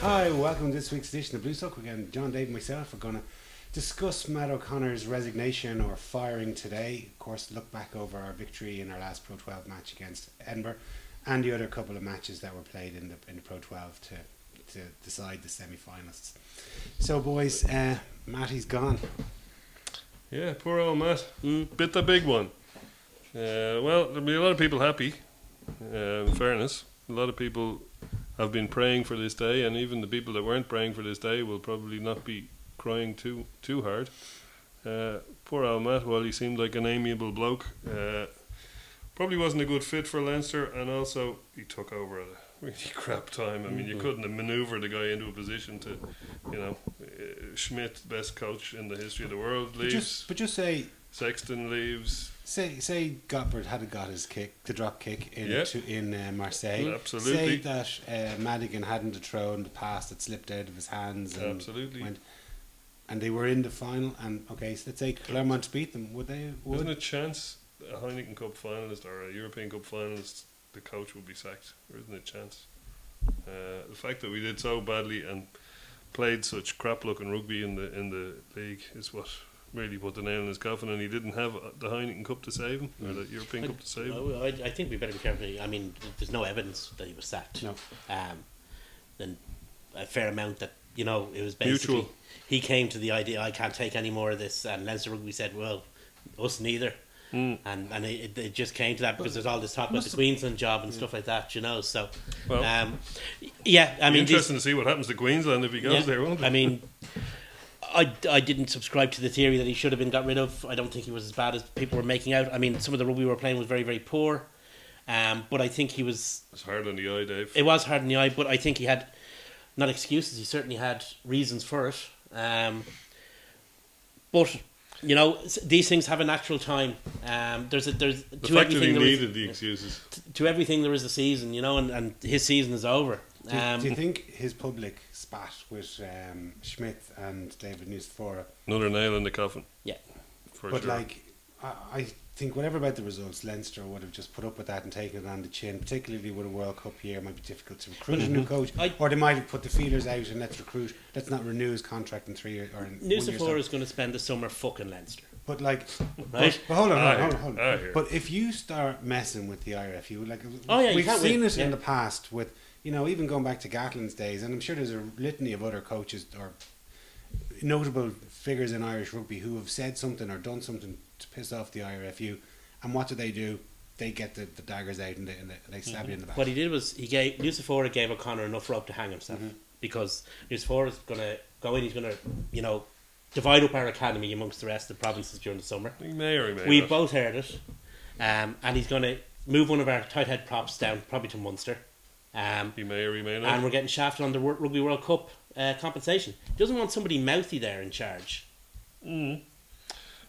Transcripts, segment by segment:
Hi, welcome to this week's edition of Blue Sock. Again, John, Dave and myself are going to discuss Matt O'Connor's resignation or firing today. Of course, look back over our victory in our last Pro 12 match against Edinburgh and the other couple of matches that were played in the Pro 12 to decide the semi-finalists. So, boys, Matty's gone. Yeah, poor old Matt. Bit the big one. Well, there'll be a lot of people happy, in fairness. A lot of people have been praying for this day, and even the people that weren't praying for this day will probably not be crying too hard. Poor old Matt, while he seemed like an amiable bloke, probably wasn't a good fit for Leinster, and also he took over at a really crap time. I mean, you couldn't have manoeuvred the guy into a position to, Schmidt, best coach in the history of the world, leaves. But just say Sexton leaves. Say Gottfried had got his kick, the drop kick in Marseille. Absolutely. Say that Madigan hadn't a throw in the pass that slipped out of his hands. And Absolutely. And they were in the final. And okay, so let's say Clermont beat them. Would they? Isn't a chance a Heineken Cup finalist or a European Cup finalist, the coach will be sacked? There isn't a chance. The fact that we did so badly and played such crap-looking rugby in the league is what really put the nail in his coffin, and he didn't have the Heineken Cup to save him, or the European Cup to save him. I think we better be careful. I mean, there's no evidence that he was sacked. No. Then a fair amount that, it was basically... Mutual. He came to the idea, I can't take any more of this, and Leinster Rugby said, well, us neither. And it just came to that because there's all this talk about the Queensland job and stuff like that, so... Well, yeah, I mean... Interesting to see what happens to Queensland if he goes there, won't it? I mean... I didn't subscribe to the theory that he should have been got rid of. I don't think he was as bad as people were making out. I mean, some of the rugby we were playing was very, very poor. But I think he was... It's hard on the eye, Dave. It was hard on the eye, but I think he had, not excuses, he certainly had reasons for it. But, these things have a natural time. There's the to fact that everything he there needed is, the excuses. to everything there is a season, and his season is over. Do you think his public spat with Schmidt and David Nucifora? Another nail in the coffin. Yeah. But I think whatever about the results, Leinster would have just put up with that and taken it on the chin, particularly with a World Cup year. It might be difficult to recruit a new coach, or they might have put the feelers out and let's not renew his contract in 3 years or in 1 year's time. Nucifora is going to spend the summer fucking Leinster. But right? but hold on. I hear. But if you start messing with the IRFU, we've can't seen win. it in the past with, even going back to Gatlin's days, and I'm sure there's a litany of other coaches or notable figures in Irish rugby who have said something or done something to piss off the IRFU, and what do? They get the daggers out and they stab you in the back. What he did was Nucifora gave O'Connor enough rope to hang himself, because Nucifora is going to go in. He's going to divide up our academy amongst the rest of the provinces during the summer. He may or he may We've not. both heard it, and he's going to move one of our tight head props down, probably to Munster. He may or he may not. And we're getting shafted on the Rugby World Cup compensation. He doesn't want somebody mouthy there in charge.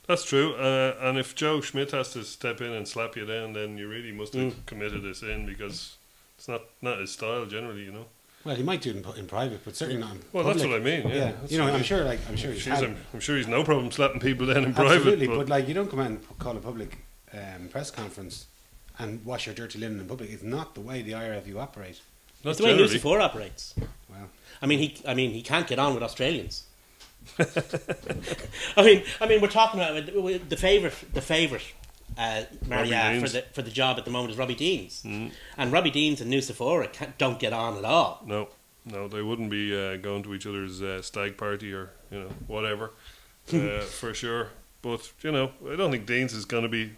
That's true. And if Joe Schmidt has to step in and slap you down, then you really must have committed a sin, because it's not his style generally, Well, he might do it in private, but certainly not in Well, public. that's what I mean. Yeah. That's what I I'm mean. sure I'm sure he's no problem slapping people down in absolutely, private. but you don't come out and call a public press conference and wash your dirty linen in public. It's not the way the IRFU operate. It's the way Nucifora operates. Well, I mean, he can't get on with Australians. I mean, we're talking about the favourite Maria for the job at the moment is Robbie Deans, and Robbie Deans and Nucifora don't get on at all. No, they wouldn't be going to each other's stag party or whatever, for sure. But I don't think Deans is going to be.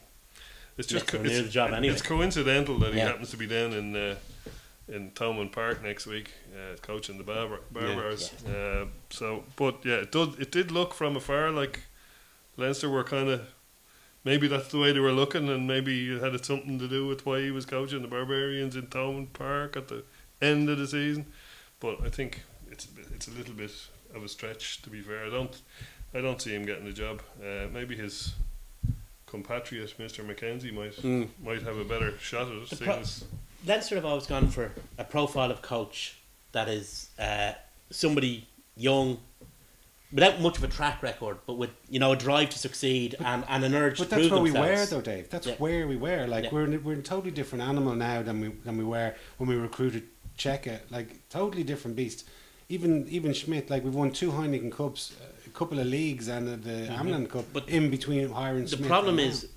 It's just the job anyway. It's coincidental that he happens to be down in Thomond Park next week, coaching the Barbars. It did look from afar like Leinster were kind of, maybe that's the way they were looking, and maybe it had something to do with why he was coaching the Barbarians in Thomond Park at the end of the season. But I think it's a little bit of a stretch, to be fair. I don't see him getting the job. Maybe his compatriot Mr. McKenzie might have a better shot at it. Leinster have always gone for a profile of coach that is somebody young, without much of a track record, but with a drive to succeed and an urge to prove themselves. But that's where we were, though, Dave. That's where we were. We're in a totally different animal now than we were when we recruited Cheka. Totally different beast. even Schmidt, like we've won 2 Heineken Cups, a couple of leagues, and the Amland Cup. But in between hiring the Schmidt. problem is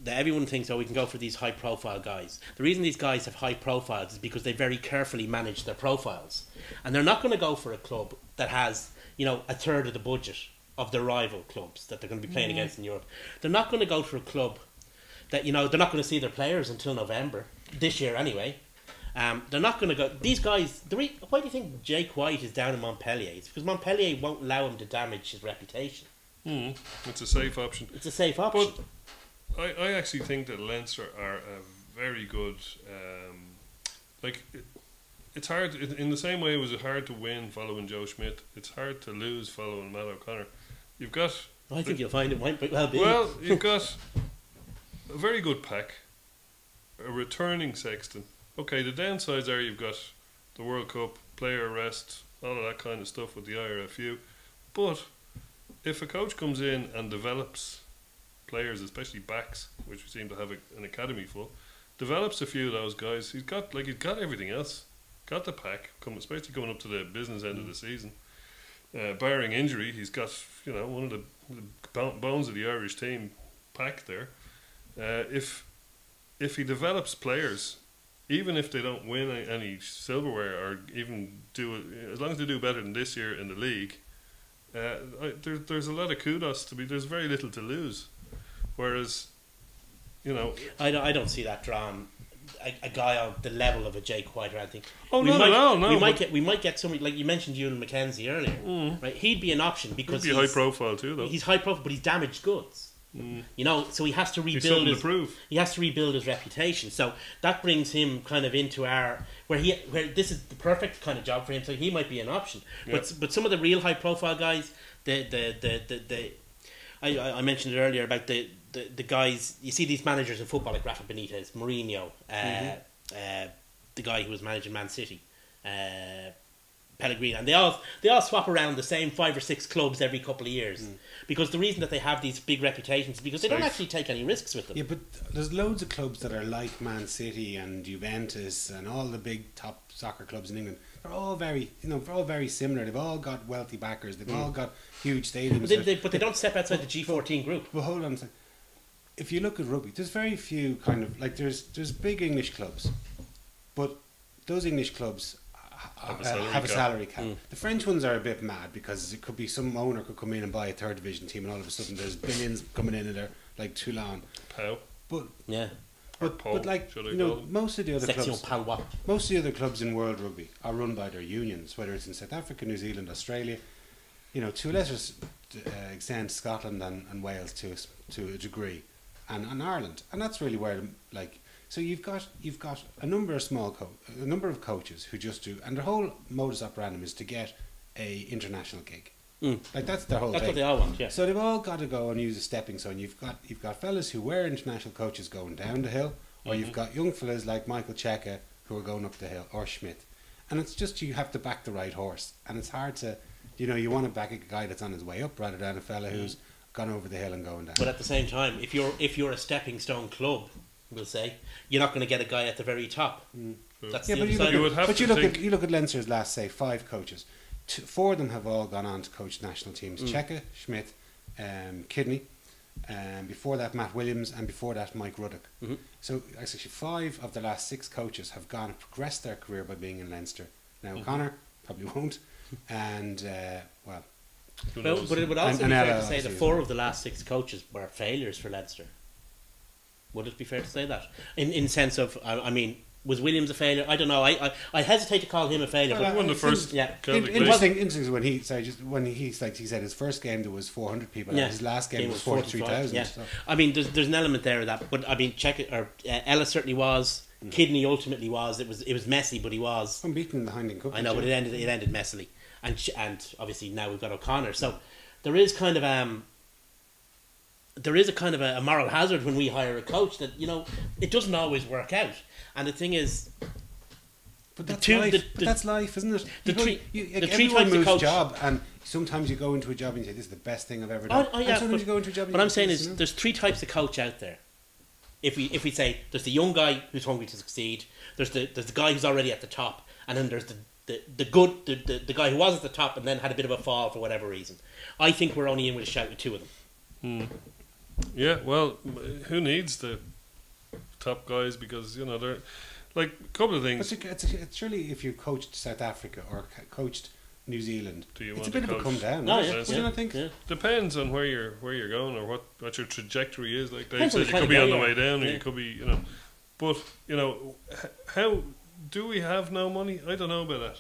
that everyone thinks, oh, we can go for these high profile guys. The reason these guys have high profiles is because they very carefully manage their profiles, and they're not going to go for a club that has, you know, a third of the budget of their rival clubs that they're going to be playing against in Europe. They're not going to go for a club that, you know, they're not going to see their players until November this year anyway. They're not going to go. These guys. Why do you think Jake White is down in Montpellier? It's because Montpellier won't allow him to damage his reputation. It's a safe option. It's a safe option. But I actually think that Leinster are a very good. It's hard in the same way it was hard to win following Joe Schmidt. It's hard to lose following Matt O'Connor. You've got. I think you'll find it might well be. Well, you've got a very good pack, a returning Sexton. Okay, the downsides are you've got the World Cup, player arrest, all of that kind of stuff with the IRFU. But if a coach comes in and develops players, especially backs, which we seem to have an academy full, develops a few of those guys, he's got everything else. Got the pack, especially coming up to the business end of the season. Barring injury, he's got, you know, one of the bones of the Irish team packed there. If he develops players, even if they don't win any silverware or even as long as they do better than this year in the league, there's a lot of kudos to be. There's very little to lose. Whereas, you know, I don't see that drawn. A guy on the level of a Jake White or anything. Oh, not at all. No, we might get somebody like you mentioned, Ewan McKenzie earlier. Right, he'd be an option because he'd be high profile too, though. He's high profile, but he's damaged goods. You know, so he has to rebuild. He's something to prove. He has to rebuild his reputation. So that brings him kind of into where this is the perfect kind of job for him. So he might be an option. Yep. But some of the real high profile guys, I mentioned it earlier about the guys. You see these managers in football like Rafa Benitez, Mourinho, the guy who was managing Man City, Pellegrini, and they all swap around the same 5 or 6 clubs every couple of years. Because the reason that they have these big reputations is because they don't actually take any risks with them. Yeah, but there's loads of clubs that are like Man City and Juventus and all the big top soccer clubs in England. They're all very similar. They've all got wealthy backers. They've all got huge stadiums. But they don't step outside the G14 group. But hold on a second. If you look at rugby, there's very few kind of like there's big English clubs, but those English clubs have a salary cap. The French ones are a bit mad because it could be some owner could come in and buy a third division team and all of a sudden there's billions coming in and they're like Toulon. But like, you know, most of the other clubs in world rugby are run by their unions, whether it's in South Africa, New Zealand, Australia, you know, to a lesser extent Scotland and Wales to a degree, and Ireland, and that's really where like. So you've got a number of a number of coaches who just do, and their whole modus operandum is to get a international gig. Like that's their whole. That's thing. what they all want. Yeah. So they've all got to go and use a stepping stone. You've got fellas who were international coaches going down the hill, or you've got young fellas like Michael Cheika who are going up the hill, or Schmidt, and it's just you have to back the right horse, and it's hard to, you know, you want to back a guy that's on his way up rather than a fella who's gone over the hill and going down. But at the same time, if you're a stepping stone club, we'll say, you're not going to get a guy at the very top. That's the other side. You look at Leinster's last, say, 5 coaches. 4 of them have all gone on to coach national teams. Cheika, Schmidt, Kidney, before that Matt Williams, and before that Mike Ruddock. So actually 5 of the last 6 coaches have gone and progressed their career by being in Leinster. Now O'Connor probably won't, and but it would also be fair to say that 4 of the last 6 coaches were failures for Leinster. Would it be fair to say that? In sense of, I mean, was Williams a failure? I don't know. I hesitate to call him a failure. Well, but one of the first. Interesting when he said his first game there was 400 people. And his last game was 43,000. Yeah. So. I mean, there's an element there of that. But I mean, Ellis certainly was. Kidney ultimately was. It was messy, but he was unbeaten in the Heineken Cup. I know, but it ended messily, and obviously now we've got O'Connor. So there is kind of a moral hazard when we hire a coach that, you know, it doesn't always work out. And the thing is, but that's life, isn't it? Everyone moves job, and sometimes you go into a job and you say, "This is the best thing I've ever done." Sometimes you go into a job. What I'm saying is, there's 3 types of coach out there. If we say there's the young guy who's hungry to succeed, there's the guy who's already at the top, and then there's the guy who was at the top and then had a bit of a fall for whatever reason. I think we're only in with a shout with two of them. Yeah, well, who needs the top guys, because they're like a couple of things. But it's surely if you coached South Africa or coached New Zealand, Do you it's want a bit to of a come coach? down. No, isn't yeah, it? Do you not think? Yeah. Depends on where you're going or what your trajectory is. Like Dave Depends on said, the you kind could of be guy on the you way are. down, or Yeah. you could be, But how do we have no money? I don't know about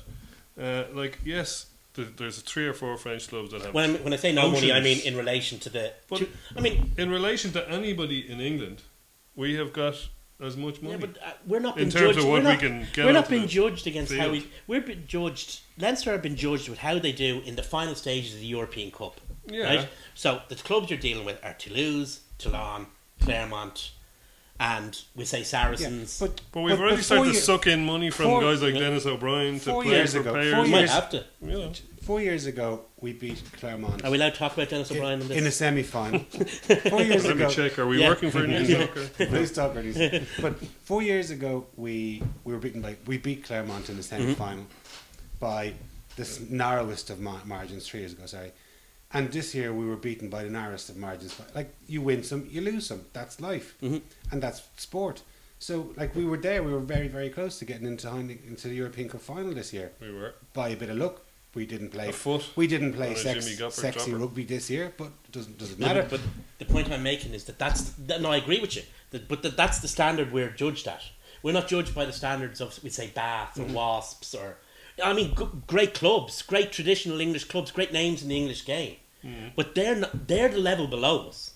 that. Yes, there's 3 or 4 French clubs that have. When I say no money, I oceans. mean in relation to the. But in relation to anybody in England, we have got as much money. Yeah, but we're not In being terms judged. of what we're we not, can get We're not onto being the judged against how field. we're being judged. Leinster have been judged with how they do in the final stages of the European Cup. Yeah. Right. So the clubs you're dealing with are Toulouse, Toulon, Clermont, and we say Saracens. But we've already started to suck in money from 4 guys like Dennis O'Brien to 4 play years for ago, players. 4 You might years- have to. 4 years ago, we beat Clermont Are we allowed to talk about Dennis O'Brien on this? in a semi-final. 4 years Let ago, me check. Are we Yeah. working for a news talker? Please talk about these. But 4 years ago, we beat Clermont in the semi-final by the narrowest of margins. 3 years ago, sorry. And this year we were beaten by the narrowest of margins. Like, you win some, you lose some. That's life, and that's sport. So, like, we were there. We were very, very close to getting into the European Cup final this year. We were. By a bit of luck, we didn't play. A foot We didn't play on a Jimmy Gopper sexy dropper. rugby this year, but it doesn't No, matter. but the point I'm making is no, I agree with you. That's the standard we're judged at. We're not judged by the standards of, we'd say, Bath or Wasps or, I mean, great clubs, great traditional English clubs, great names in the English game. But they're the level below us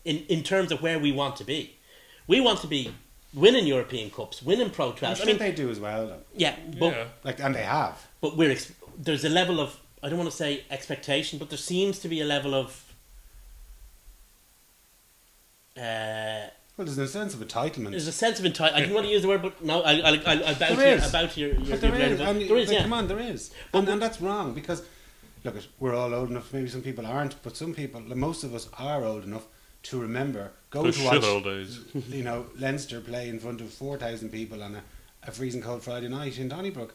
in terms of where we want to be. We want to be winning European Cups, winning Pro 12s. I mean, they do as well, though. Yeah, but Yeah. And they have. but there's a level of, I don't want to say expectation, but there seems to be a level of Well, there's a sense of entitlement. there's a sense of entitlement. I didn't want to use the word, but no, I'll bow There is. to your But there is. but And there is, like, yeah. Come on, there is. And that's wrong because, look, we're all old enough. Maybe some people aren't, but some people, most of us are old enough to remember going The to shit watch, old days. Leinster play in front of 4,000 people on a freezing cold Friday night in Donnybrook.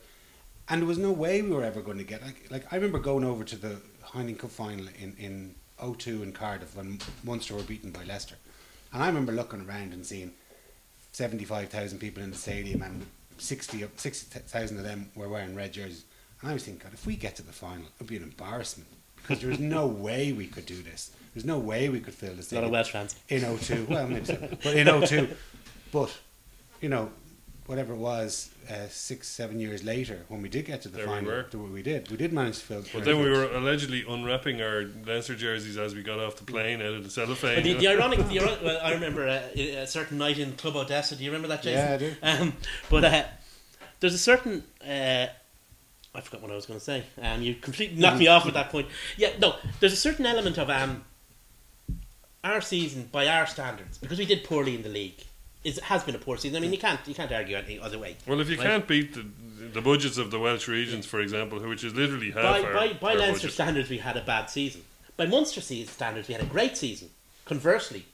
And there was no way we were ever going to get like I remember going over to the Heineken Cup final in 02 in Cardiff when Munster were beaten by Leicester, and I remember looking around and seeing 75,000 people in the stadium, and 60,000 of them were wearing red jerseys, and I was thinking, God, if we get to the final, it would be an embarrassment because there was no way we could do this. There's no way we could fill the A lot of stadium Welsh fans. in 02. Well, maybe so, but in 02, but whatever it was, 6-7 years later, when we did get to the There we final, were. we did manage to fill. But then we were allegedly unwrapping our Leinster jerseys as we got off the plane out of the cellophane. But the ironic, well, I remember a certain night in Club Odessa. Do you remember that, Jason? Yeah, I do. But there's a certain. I forgot what I was going to say. You completely knocked me off at that point. Yeah, no, there's a certain element of our season by our standards, because we did poorly in the league. It has been a poor season. I mean, you can't argue any other way. Well, if you right? can't beat the budgets of the Welsh regions, for example, which is literally half by our Leinster budget. standards, we had a bad season. By Munster standards, we had a great season. Conversely,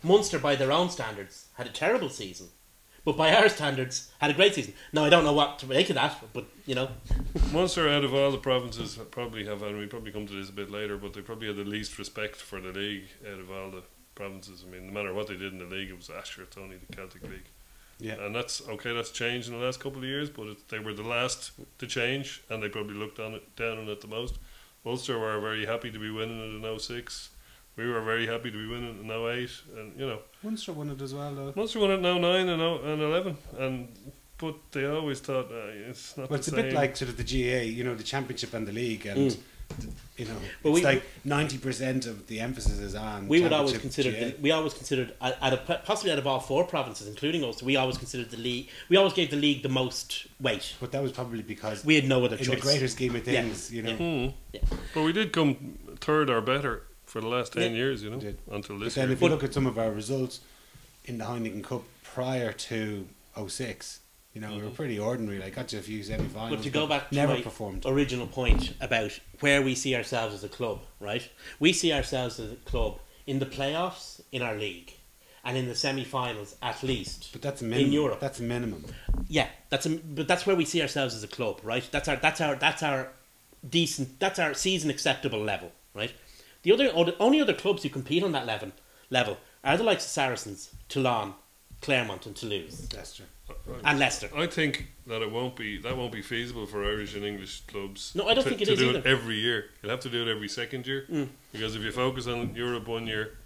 Munster, by their own standards, had a terrible season. But by our standards, had a great season. Now, I don't know what to make of that, but, Munster, out of all the provinces, probably have, and we probably come to this a bit later, but they probably had the least respect for the league out of all the provinces. I mean, no matter what they did in the league, it was Asher. It's only the Celtic League. Yeah. And that's changed in the last couple of years, but they were the last to change, and they probably looked down on it the most. Ulster were very happy to be winning it in 06. We were very happy to be winning it in 08, and Munster won it as well, though. Munster won it in 09 and 11, but they always thought it's not Well, it's the a same. bit like sort of the GA, the Championship and the League, and But it's like 90% of the emphasis is on. we would always Championship, consider GA. possibly out of all four provinces, including us, we always considered the league. We always gave the league the most weight. But that was probably because We had no other in choice. the greater scheme of Yeah. things, Yeah. But we did come third or better for the last 10 Yeah. years, did. until But this then year. if you look at some of our results in the Heineken Cup prior to 06, we were pretty ordinary. Like, got to a few semi-finals. But to go back to never my performed. original point about where we see ourselves as a club, right? We see ourselves as a club in the playoffs in our league, and in the semi-finals at least. But that's a minimum. In Europe. That's a minimum. Yeah, but that's where we see ourselves as a club, right? That's our decent, that's our season acceptable level, right? The only other clubs who compete on that level are the likes of Saracens, Toulon, Clermont, and Toulouse, Leicester. and Leicester. I think that it won't be feasible for Irish and English clubs. No, I don't think it is to do either. it every year. You'll have to do it every second year because if you focus on Europe one year,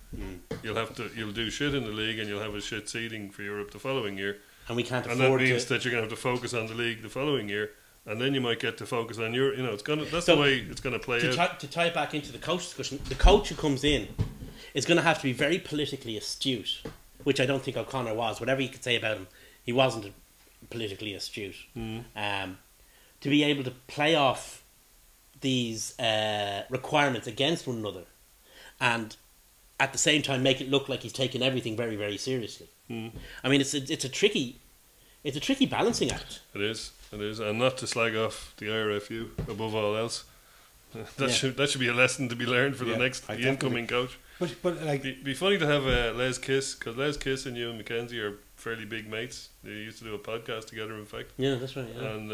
you'll do shit in the league and you'll have a shit seeding for Europe the following year. And we can't And that afford means to. that you're going to have to focus on the league the following year, and then you might get to focus on your. That's So, the way it's going to play out. To tie it back into the coach discussion, the coach who comes in is going to have to be very politically astute, which I don't think O'Connor was. Whatever you could say about him, he wasn't politically astute. To be able to play off these requirements against one another, and at the same time make it look like he's taking everything very, very seriously. I mean, it's a tricky balancing act. It is, and not to slag off the IRFU above all else. That should be a lesson to be learned for the incoming coach. But like, be funny to have Les Kiss, because Les Kiss and Ewan Mackenzie are fairly big mates. They used to do a podcast together, in fact. Yeah, that's right. Yeah. And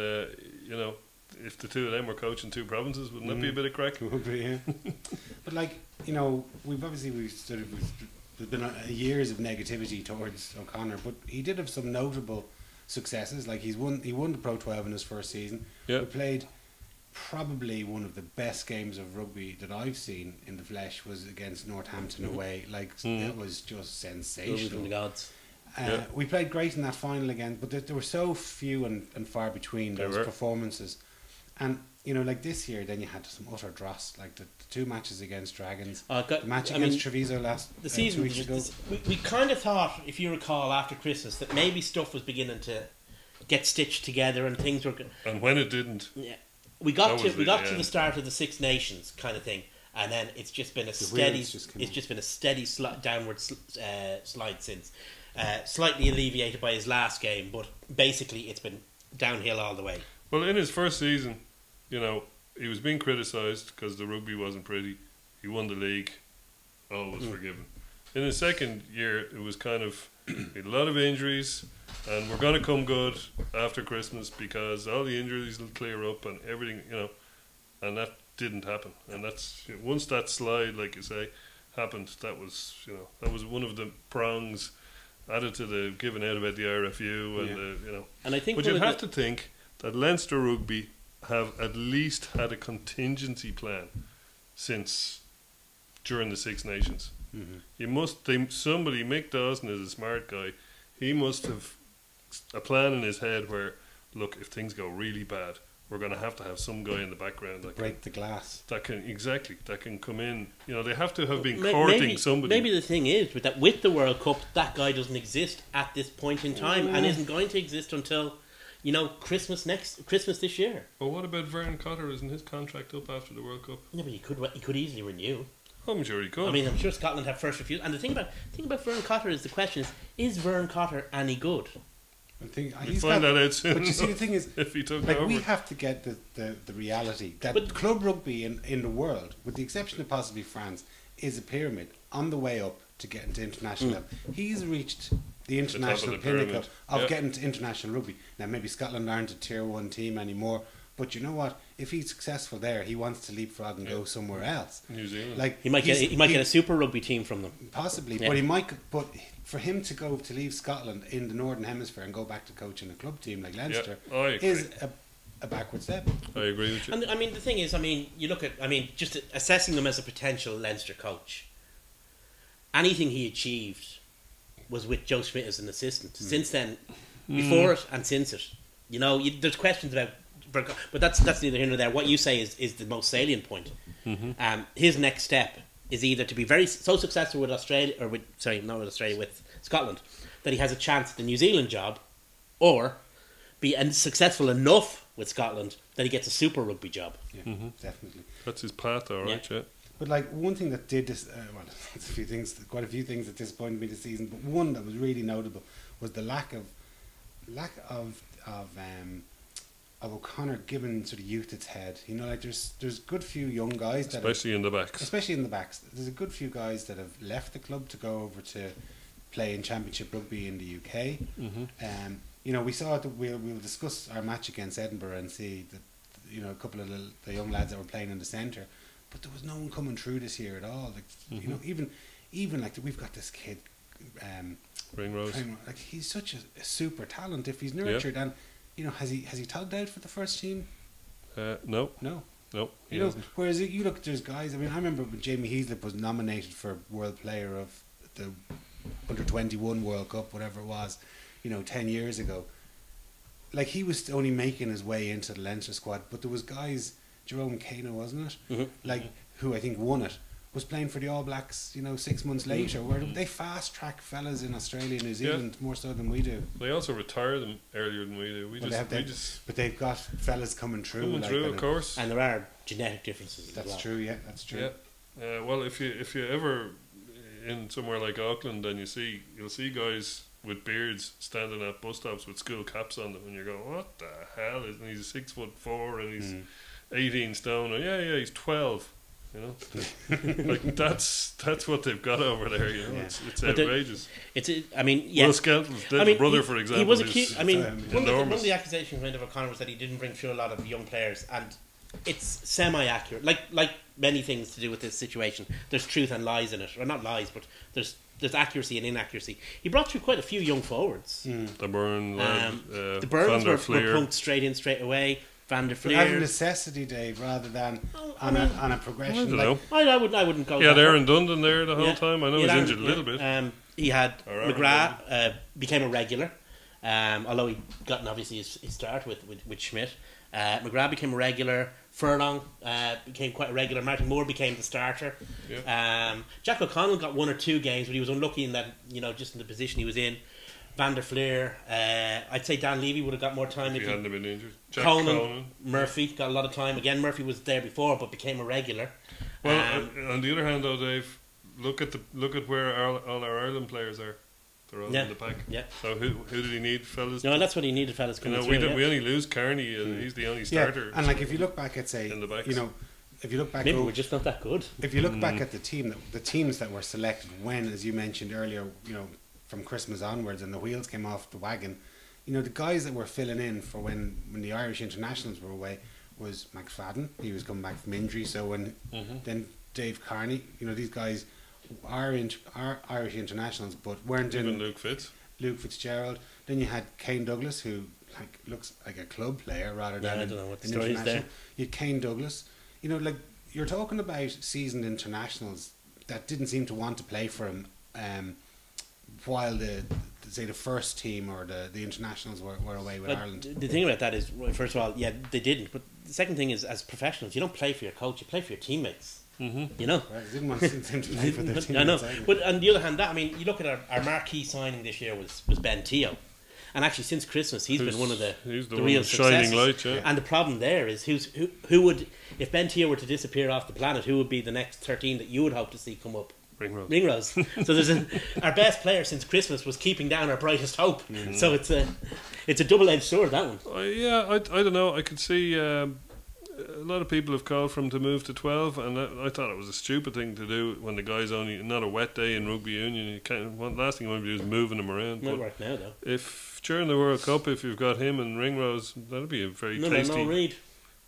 if the two of them were coaching two provinces, wouldn't that be a bit of crack? Would be, yeah. But like, there's been years of negativity towards O'Connor, but he did have some notable successes. Like he won the Pro 12 in his first season. Yeah. He played probably one of the best games of rugby that I've seen in the flesh was against Northampton away. Like it was just sensational. The gods. We played great in that final again, but there were so few and far between those performances. And like this year, then you had some utter dross, like the two matches against Dragons, the match against Treviso the season 2 weeks ago. We kind of thought, if you recall, after Christmas, that maybe stuff was beginning to get stitched together and things were. And when it didn't, we got to the start of the Six Nations kind of thing, and then it's just been a steady. It's just been a steady downward slide since. Slightly alleviated by his last game, but basically it's been downhill all the way. Well, in his first season, he was being criticised because the rugby wasn't pretty. He won the league, all was forgiven. In his second year, it was kind of a lot of injuries, and we're going to come good after Christmas because all the injuries will clear up and everything, and that didn't happen. And that's once that slide, like you say, happened. That was one of the prongs added to the giving out about the IRFU and And I think, but you'd have to think that Leinster Rugby have at least had a contingency plan since during the Six Nations. You must think somebody. Mick Dawson is a smart guy. He must have a plan in his head where, look, if things go really bad, we're going to have some guy in the background that break the glass. That can come in. They have to have been courting somebody. Maybe the thing is with the World Cup, that guy doesn't exist at this point in time and isn't going to exist until Christmas this year. Well, what about Vern Cotter? Isn't his contract up after the World Cup? Yeah, but he could easily renew. I'm sure he could. I mean, I'm sure Scotland have first refusal. And the thing about Vern Cotter is the question is Vern Cotter any good? We'll find that out soon. But you see, the thing is, if he took like over, we have to get the reality that club rugby in the world, with the exception of possibly France, is a pyramid on the way up to get into international level. He's reached the international pinnacle of getting to international rugby. Now, maybe Scotland aren't a tier 1 team anymore, but you know what? If he's successful there, he wants to leapfrog and go somewhere else. New Zealand. Like he might get a super rugby team from them. Possibly, but for him to leave Scotland in the Northern Hemisphere and go back to coaching a club team like Leinster is a backward step. I agree with you. And I mean, the thing is, you look at, just assessing them as a potential Leinster coach. Anything he achieved was with Joe Schmidt as an assistant. Since then, before it and since it, there's questions about, but that's neither here nor there. What you say is the most salient point. His next step is either to be so successful with with Scotland, that he has a chance at the New Zealand job, or be successful enough with Scotland that he gets a Super Rugby job. Yeah, definitely. That's his path, all right. Yeah. But like one thing that did this, quite a few things that disappointed me this season. But one that was really notable was the lack of O'Connor giving sort of youth its head. There's a good few young guys especially in the backs. Especially in the backs. There's a good few guys that have left the club to go over to playing Championship rugby in the UK. Mm-hmm. You know, we saw that we'll discuss our match against Edinburgh and see that, you know, a couple of the young lads that were playing in the centre, but there was no one coming through this year at all. Like, you know, even like we've got this kid, Ringrose. Like, he's such a super talent if he's nurtured. And you know, has he tugged out for the first team? No. You know, whereas you look, there's guys. I mean, I remember when Jamie Heaslip was nominated for World Player of the Under-21 World Cup, whatever it was, you know, 10 years ago. Like, he was only making his way into the Leinster squad, but there was guys, Jerome Kano, wasn't it? Mm-hmm. Like, who I think won it, was playing for the All Blacks, you know, 6 months later, where they fast track fellas in Australia and New Zealand more so than we do. They also retire them earlier than we do. But they've got fellas coming through. Of course. And there are genetic differences. That's true. Yeah, that's true. Yeah. Well, if you ever in somewhere like Auckland, then you'll see guys with beards standing at bus stops with school caps on them, and you're going, what the hell? And he's 6'4" and he's 18 stone. And he's 12. You know, like that's what they've got over there. You know, it's outrageous. Will Skelton's brother, for example, he was accused. I mean, one of the accusations made of O'Connor was that he didn't bring through a lot of young players, and it's semi-accurate. Like many things to do with this situation, there's truth and lies in it, or not lies, but there's accuracy and inaccuracy. He brought through quite a few young forwards. The Burn lad, the Burns were pumped straight in straight away. Van der Fleer. Out of necessity, Dave, rather than on a progression. I wouldn't go. Yeah, Aaron Dundon there the whole time. I know he's injured a little bit. He had McGrath became a regular, although he gotten obviously his start with Schmidt. McGrath became a regular. Furlong became quite a regular. Martin Moore became the starter. Jack O'Connell got 1 or 2 games, but he was unlucky in that, you know, just in the position he was in. Van der Fleer, I'd say Dan Levy would have got more time if he hadn't been injured. Conan, Murphy got a lot of time. Again, Murphy was there before, but became a regular. Well, on the other hand, though, Dave, look at where all our Ireland players are. They're all in the pack. Yeah. So who did he need, fellas? No, that's what he needed, fellas. We only lose Carney. He's the only starter. And like, if you look back at, say, in the backs. you know, if you look back, maybe we're just not that good. If you look back at the teams that were selected when, as you mentioned earlier, you know, from Christmas onwards, and the wheels came off the wagon, you know, the guys that were filling in for when the Irish internationals were away was McFadden. He was coming back from injury, so when then Dave Carney, you know, these guys are Irish internationals, but weren't in. Even Luke Fitzgerald. Then you had Kane Douglas, who looks like a club player rather than I don't know what the an story is international. there. You had Kane Douglas. You know, like, you're talking about seasoned internationals that didn't seem to want to play for him. While the first team or the internationals were away with Ireland. The thing about that is, first of all, yeah, they didn't. But the second thing is, as professionals, you don't play for your coach; you play for your teammates. You know. Well, I didn't want them to play for their teammates. I know. But on the other hand, you look at our marquee signing this year was Ben Teo, and actually since Christmas he's been one of the real shining successes. light. Yeah. And the problem there is who would, if Ben Teo were to disappear off the planet, who would be the next 13 that you would hope to see come up? Ringrose. So there's our best player since Christmas was keeping down our brightest hope. So it's a double-edged sword, that one. I don't know. I could see a lot of people have called for him to move to 12, and I thought it was a stupid thing to do when the guy's only not a wet day in rugby union. You can't. Last thing you want to do is moving him around. Might work now though. If during the World Cup, if you've got him and Ringrose, that'd be a very tasty Reid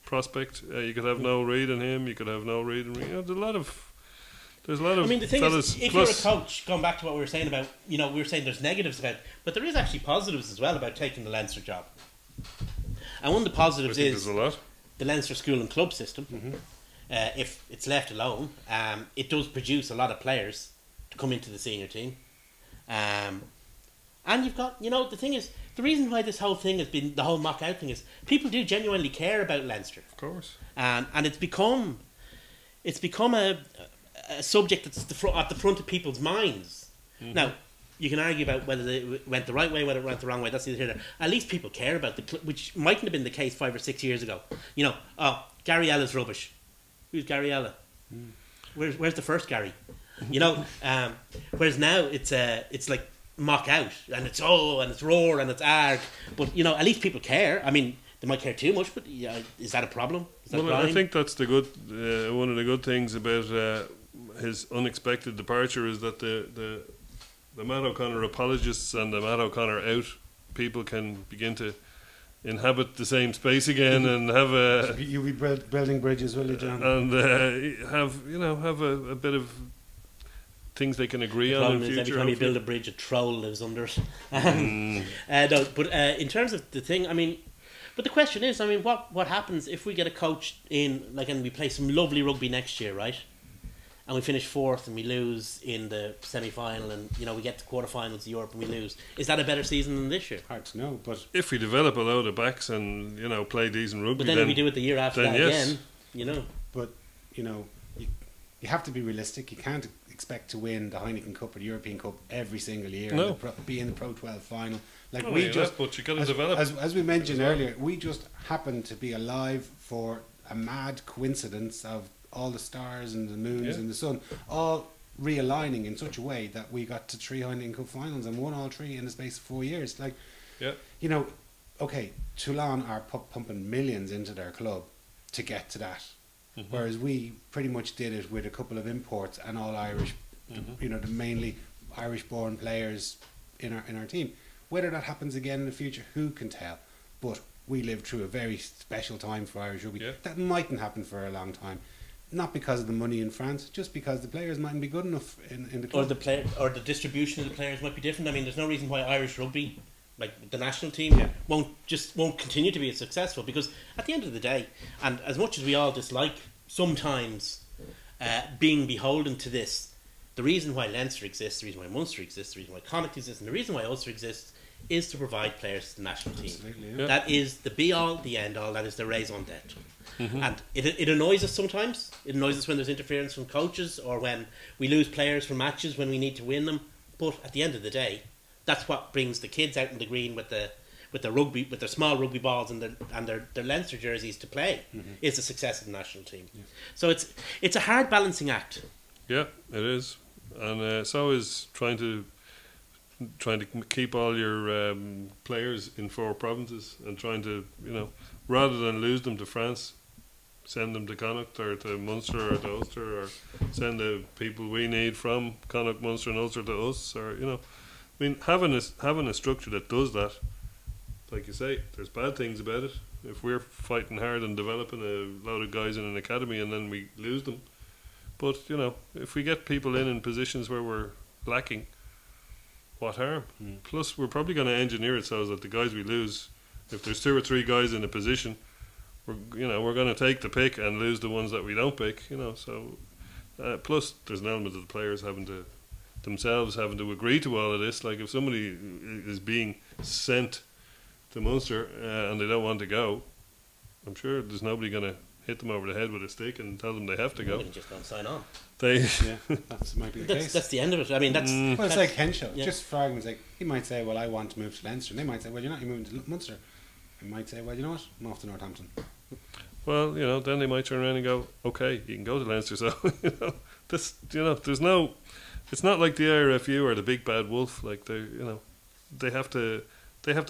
prospect. You could have no Reid in him. You could have no Reid in Ring. There's a lot of. I mean, the thing fellas, is, if you're a coach, going back to what we were saying about, you know, we were saying there's negatives about, but there is actually positives as well about taking the Leinster job. And one of the positives is the Leinster school and club system. If it's left alone, it does produce a lot of players to come into the senior team. And you've got, you know, the thing is, the reason why this whole thing has been, the whole mock-out thing is, people do genuinely care about Leinster. Of course. And it's become a subject that's at the front of people's minds. Now, you can argue about whether it went the right way, whether it went the wrong way. That's neither here nor there. At least people care about which mightn't have been the case 5 or 6 years ago. You know, Gary Ella's rubbish. Who's Gary Ella? Where's the first Gary? You know, whereas now it's like mock out, and it's roar and it's arg. But you know, at least people care. I mean, they might care too much, but is that a problem? I think that's the good one of the good things about his unexpected departure is that the the Matt O'Connor apologists and the Matt O'Connor out people can begin to inhabit the same space again and have a You'll be building bridges, will you, John? and have a bit of things they can agree The on in problem is future. every time you hopefully. build a bridge, a troll lives under it. No, but in terms of the thing, I mean, but the question is, I mean, what happens if we get a coach in, like, and we play some lovely rugby next year, right? And we finish fourth and we lose in the semi-final, and we get to quarterfinals of Europe and we lose. Is that a better season than this year? Hard to know, but If we develop a load of backs and play decent rugby, But then if we do it the year after then that yes. again, but you have to be realistic. You can't expect to win the Heineken Cup or the European Cup every single year. No. And be in the Pro 12 final. Like Not we only just, that, but you got to as, develop. as we mentioned earlier, we just happened to be alive for a mad coincidence of all the stars and the moons Yeah. and the sun all realigning in such a way that we got to 3 Heineken Cup finals and won all 3 in the space of 4 years. Like, Yeah. Okay, Toulon are pumping millions into their club to get to that. Mm-hmm. Whereas we pretty much did it with a couple of imports and all Irish, Mm-hmm. the mainly Irish-born players in our team. Whether that happens again in the future, who can tell? But we lived through a very special time for Irish rugby. Yeah. That mightn't happen for a long time, not because of the money in France, just because the players mightn't be good enough in the or club. the distribution of the players might be different. I mean, there's no reason why Irish rugby, like the national team, Yeah. won't continue to be as successful, because at the end of the day, and as much as we all dislike sometimes being beholden to this, the reason why Leinster exists, the reason why Munster exists, the reason why Connacht exists, and the reason why Ulster exists is to provide players to the national team. Absolutely, Yeah. That is the be all, the end all. That is the raison d'etre. Mm-hmm. And it annoys us sometimes. It annoys us when there's interference from coaches, or when we lose players from matches when we need to win them. But at the end of the day, that's what brings the kids out in the green with the rugby, with their small rugby balls and their Leinster jerseys to play. Is the success of the national team. Yeah. So it's a hard balancing act. Yeah, it is, and so is trying to keep all your players in 4 provinces, and trying to rather than lose them to France, send them to Connacht or to Munster or to Ulster, or send the people we need from Connacht, Munster, and Ulster to us, or I mean, having a structure that does that, like you say, there's bad things about it. If we're fighting hard and developing a load of guys in an academy and then we lose them. But, if we get people in positions where we're lacking, what harm? Plus, we're probably going to engineer it so that the guys we lose, if there's 2 or 3 guys in a position, we're going to take the pick and lose the ones that we don't pick, So, plus, there's an element of the players having to agree to all of this. Like, if somebody is being sent to Munster and they don't want to go, I'm sure there's nobody going to hit them over the head with a stick and tell them they have to They go. can just go and sign on. They Yeah, that might be the case. That's the end of it. I mean, that's Well, it's like Henshaw. yeah. Just for argument's sake, he might say, "Well, I want to move to Leinster." And they might say, "Well, you're not. You're moving to Munster." He might say, "Well, you know what? I'm off to Northampton." Well, then they might turn around and go, "Okay, you can go to Leinster." So this, there's no. It's not like the IRFU or the big bad wolf. Like they have to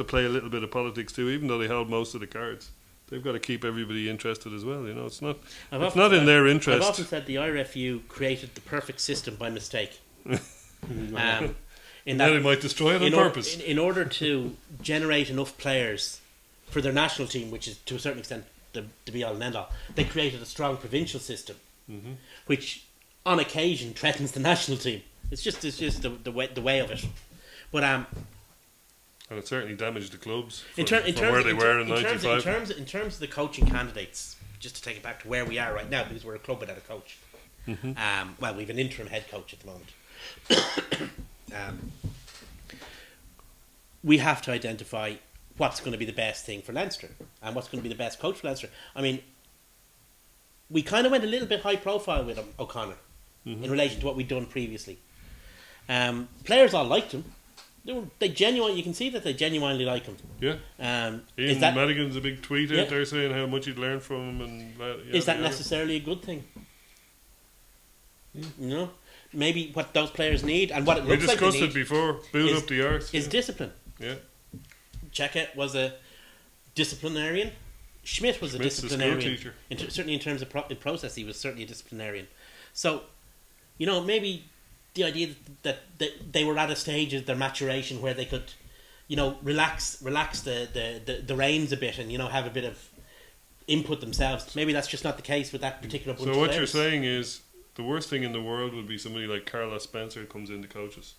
play a little bit of politics too, even though they hold most of the cards. They've got to keep everybody interested as well. It's not. It's not in their interest. I've often said the IRFU created the perfect system by mistake. In And then that, they might destroy it on purpose. in order to generate enough players for their national team, which is to a certain extent the be all and end all, they created a strong provincial system, which on occasion threatens the national team. It's just the way of it. But And it certainly damaged the clubs in from where they were in terms '95. in terms of the coaching candidates, just to take it back to where we are right now, because we're a club without a coach. Well, we've an interim head coach at the moment. We have to identify what's going to be the best thing for Leinster and what's going to be the best coach for Leinster. I mean, we kind of went a little bit high profile with O'Connor in relation to what we'd done previously. Players all liked him. They genuinely, you can see that they genuinely like him. Yeah. Is Ian that, Madigan's a big tweet Yeah. out there saying how much he'd learned from him, and is that necessarily a good thing? Yeah. Maybe what those players need and what it We looks like they discussed need it before. Build is- up the arts. is discipline. Yeah. Cheika was a disciplinarian. Schmidt was Schmidt's a the school disciplinarian. teacher. Certainly in terms of in process, he was certainly a disciplinarian. So, maybe the idea that they were at a stage of their maturation where they could, you know, relax the reins a bit and, you know, have a bit of input themselves. Maybe that's just not the case with that particular bunch So of what players. you're saying is the worst thing in the world would be somebody like Carlos Spencer comes in to coach us.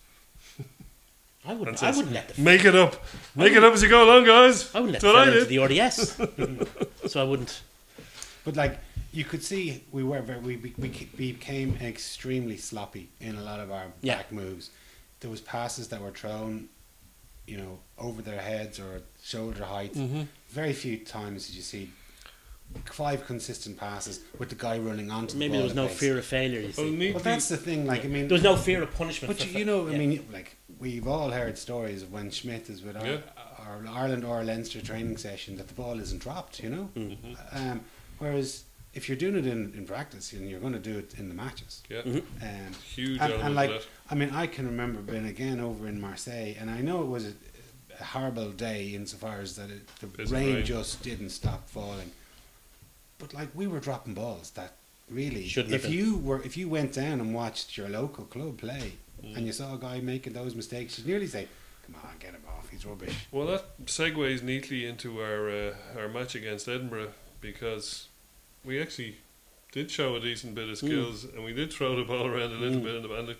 I and wouldn't says, let the Make it up as you go along, guys. I wouldn't let That's what I them into did. the RDS. So I wouldn't. But like you could see, we became extremely sloppy in a lot of our Yeah. back moves. There was passes that were thrown, you know, over their heads or shoulder height. Mm-hmm. Very few times did you see 5 consistent passes with the guy running onto Maybe the there ball was no at pace. fear of failure. You Well, see, need Well, be- that's the thing. Like I mean, there was no fear of punishment. but for you know, I yeah. mean, like we've all heard stories of when Schmidt is with Yeah. our Ireland or Leinster training session that the ball isn't dropped. You know, Mm-hmm. whereas if you're doing it in practice, and you're going to do it in the matches. Yeah, Mm-hmm. huge And element like, of that. I mean, I can remember being again over in Marseille, and I know it was a horrible day insofar as that the Busy rain rain. just didn't stop falling. But like, we were dropping balls that really, Shouldn't have if you went down and watched your local club play, and you saw a guy making those mistakes, you'd nearly say, "Come on, get him off. He's rubbish." Well, that segues neatly into our match against Edinburgh, because we actually did show a decent bit of skills, and we did throw the ball around a little bit, and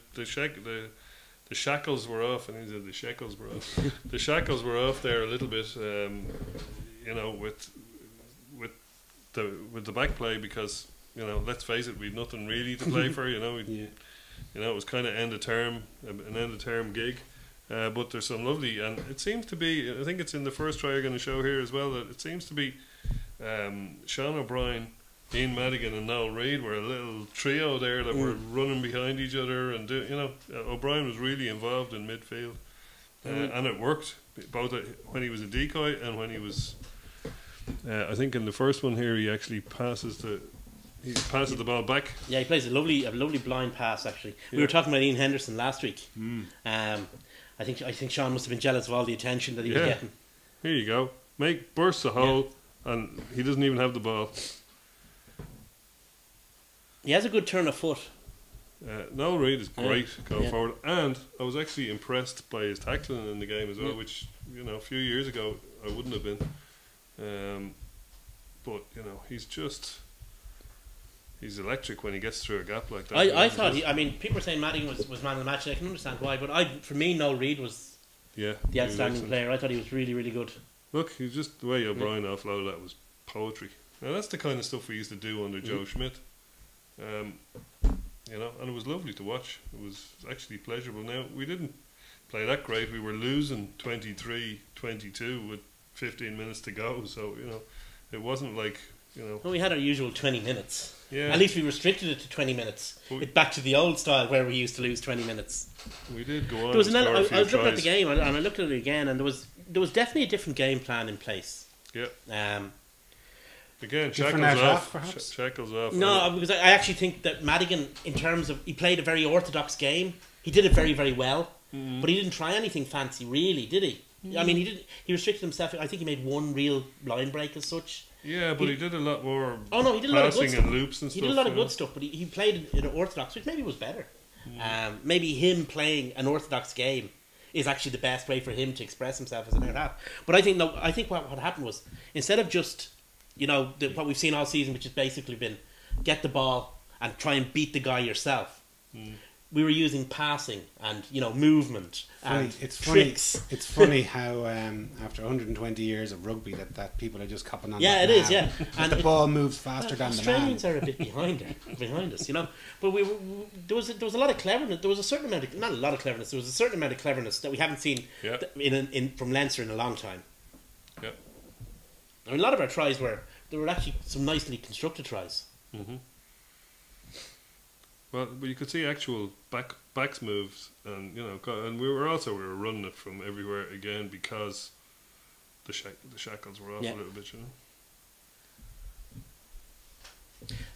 the shackles were off. I think he said the shackles were off. The shackles were off there a little bit, you know, with the back play, because, you know, let's face it, we've nothing really to play for. You know, Yeah. you know, it was kind of an end of term gig. But there's some lovely, and it seems to be, I think it's in the first try you're going to show here as well, that it seems to be Sean O'Brien, Ian Madigan and Noel Reid were a little trio there that were running behind each other, and you know, O'Brien was really involved in midfield, and it worked both when he was a decoy and when he was, I think in the first one here he actually passes the ball back. Yeah, he plays a lovely blind pass. Actually, we Yeah. were talking about Ian Henderson last week. I think Sean must have been jealous of all the attention that he was getting. Here you go. Bursts a hole, and he doesn't even have the ball. He has a good turn of foot. Noel Reid is great going Yeah. forward, and I was actually impressed by his tackling in the game as well, Yeah. which, you know, a few years ago I wouldn't have been. But you know, he's electric when he gets through a gap like that. I thought I mean, people were saying Madigan was man of the match. And I can understand why, but for me, Noel Reid was yeah, the he was outstanding excellent. player. I thought he was really, really good. Look, he's just the way O'Brien offloaded that was poetry. Now that's the kind of stuff we used to do under Joe Schmidt. You know, and it was lovely to watch. It was actually pleasurable. Now, we didn't play that great. We were losing 23-22 with 15 minutes to go. So, you know, it wasn't like, you know. Well, we had our usual 20 minutes. Yeah. At least we restricted it to 20 minutes. Well, It's back to the old style where we used to lose 20 minutes. We did go on. There was and an score a few I was looking at the tries. game and I looked at it again, and there was definitely a different game plan in place. Yeah. Again, Different shackles out off. half, perhaps? Shackles off. No, because I actually think that Madigan, in terms of, he played a very orthodox game. He did it very, very well, but he didn't try anything fancy, really, did he? I mean, he did. He restricted himself. I think he made one real line break as such. Yeah, but he did a lot more. Oh no, he did a lot of good passing stuff. and loops and He stuff. did a lot of you know. good stuff, but he played in orthodox, which maybe was better. Maybe him playing an orthodox game is actually the best way for him to express himself as an out half. But I think what happened was, instead of just, you know, what we've seen all season, which has basically been get the ball and try and beat the guy yourself. We were using passing and, you know, movement and tricks. It's funny how after 120 years of rugby that people are just copping on. Yeah, that it is. now. Yeah, And the ball moves faster than the man. Australians are a bit behind us, you know. But there was a lot of cleverness. There was a certain amount of, not a lot of cleverness. There was a certain amount of cleverness that we haven't seen Yeah. from Leinster in a long time. Yeah. I mean, a lot of our tries there were actually some nicely constructed tries. Well, but you could see actual backs moves, and you know, and we were running it from everywhere again because the shackles were off Yeah. a little bit, you know.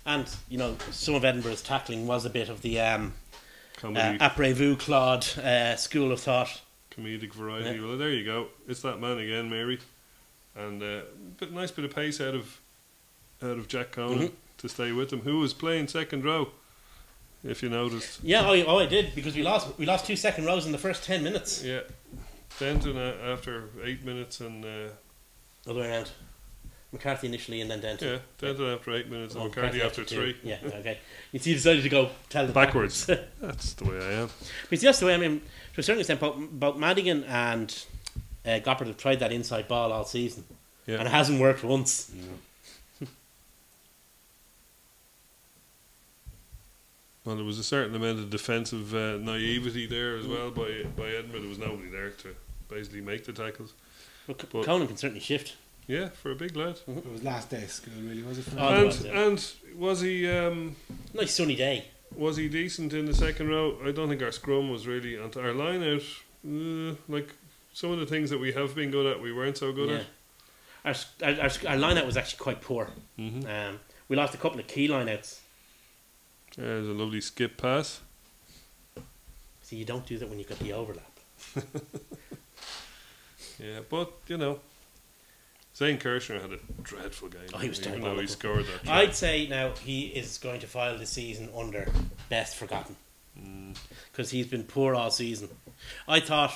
And, you know, some of Edinburgh's tackling was a bit of the Comedy, après-vous Claude school of thought. comedic variety. Yeah. Well, there you go. It's that man again, Mary, and nice bit of pace out of Jack Conan to stay with him, who was playing second row. if you noticed. Yeah, I did, because we lost 2 second rows in the first 10 minutes. Yeah. Denton after 8 minutes and... Other way around. McCarthy initially and then Denton. Yeah, Denton after 8 minutes and McCarthy after 3. Yeah, okay. You see, you decided to go tell them Backwards. That's the way I am. But that's the way, I mean, to a certain extent, both Madigan and Goppert have tried that inside ball all season. Yeah. And it hasn't worked once. No. Well, there was a certain amount of defensive naivety there as well by Edinburgh. There was nobody there to basically make the tackles. But But- Conan can certainly shift. Yeah, for a big lad. It was last day of school, really, was it? For Oh, him? it And, was, yeah. and was he Nice sunny day. was he decent in the second row? I don't think our scrum was really onto our line out. Like some of the things that we have been good at, we weren't so good at. Our line out was actually quite poor. Mm-hmm. We lost a couple of key line outs. There's a lovely skip pass. See, you don't do that when you've got the overlap. Yeah, but you know, Zane Kirshner had a dreadful game. Oh, he was even though diabolical. he scored that. try. I'd say now he is going to file the season under best forgotten, because he's been poor all season. I thought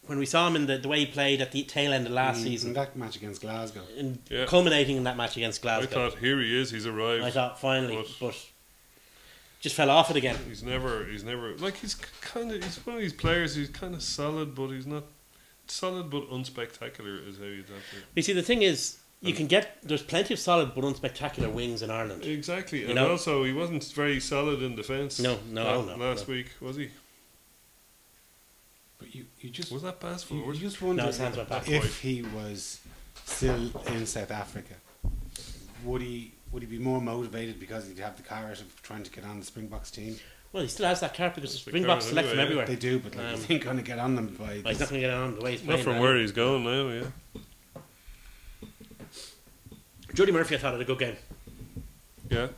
when we saw him in the way he played at the tail end of last In season, that match against Glasgow. and Yeah. culminating in that match against I Glasgow, thought here he is. He's arrived. I thought finally, But- but just fell off it again. He's never like he's one of these players who's kind of solid, but he's not solid but unspectacular is how you'd have to. You see, the thing is, there's plenty of solid but unspectacular wings in Ireland. Exactly, and know? also he wasn't very solid in defence. No, last no. week was he? But you just Was that pass you forward? just wonder No, his hands went back. if he was still in South Africa, would he be more motivated because he'd have the carrot of trying to get on the Springboks team? Well, he still has that card because the the Springboks card select from anyway, everywhere. They do, but like, you think going to get on them by Well, he's not going to get on the way he's Not playing. from now. where he's going now. Yeah, Jody Murphy, I thought, had a good game. yeah.